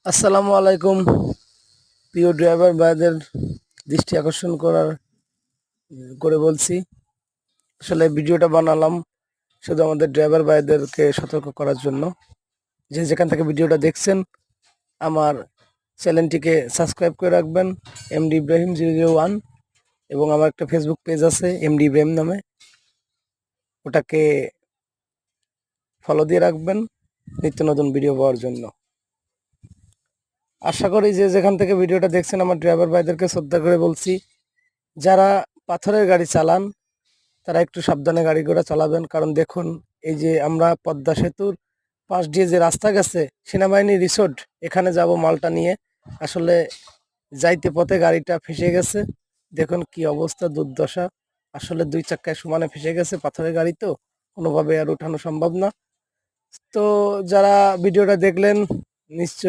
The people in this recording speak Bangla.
আসসালামু আলাইকুম। প্রিয় ড্রাইভার ভাইদের দৃষ্টি আকর্ষণ করে বলছি, আসলে ভিডিওটা বানালাম শুধু আমাদের ড্রাইভার ভাইদেরকে সতর্ক করার জন্য। যে যেখান থেকে ভিডিওটা দেখছেন, আমার চ্যানেলটিকে সাবস্ক্রাইব করে রাখবেন, এমডি ইব্রাহিম 001, এবং আমার একটা ফেসবুক পেজ আছে এমডি ইব্রাহিম নামে, ওটাকে ফলো দিয়ে রাখবেন নিত্য নতুন ভিডিও পাওয়ার জন্য। আশা করি যে যেখান থেকে ভিডিওটা দেখছেন, আমার ড্রাইভার ভাইদেরকে শ্রদ্ধা করে বলছি, যারা পাথরের গাড়ি চালান তারা একটু সাবধানে গাড়ি ঘোড়া চালাবেন। কারণ দেখুন, এই যে আমরা পদ্মা সেতুর পাশ দিয়ে যে রাস্তা গেছে সেনাবাহিনী রিসোর্ট, এখানে যাব মালটা নিয়ে, আসলে যাইতে পথে গাড়িটা ফেসে গেছে। দেখুন কি অবস্থা, দুর্দশা। আসলে দুই চাক্কায় সমানে ফেসে গেছে, পাথরের গাড়ি তো কোনোভাবে আর ওঠানো সম্ভব না। তো যারা ভিডিওটা দেখলেন, নিশ্চয়ই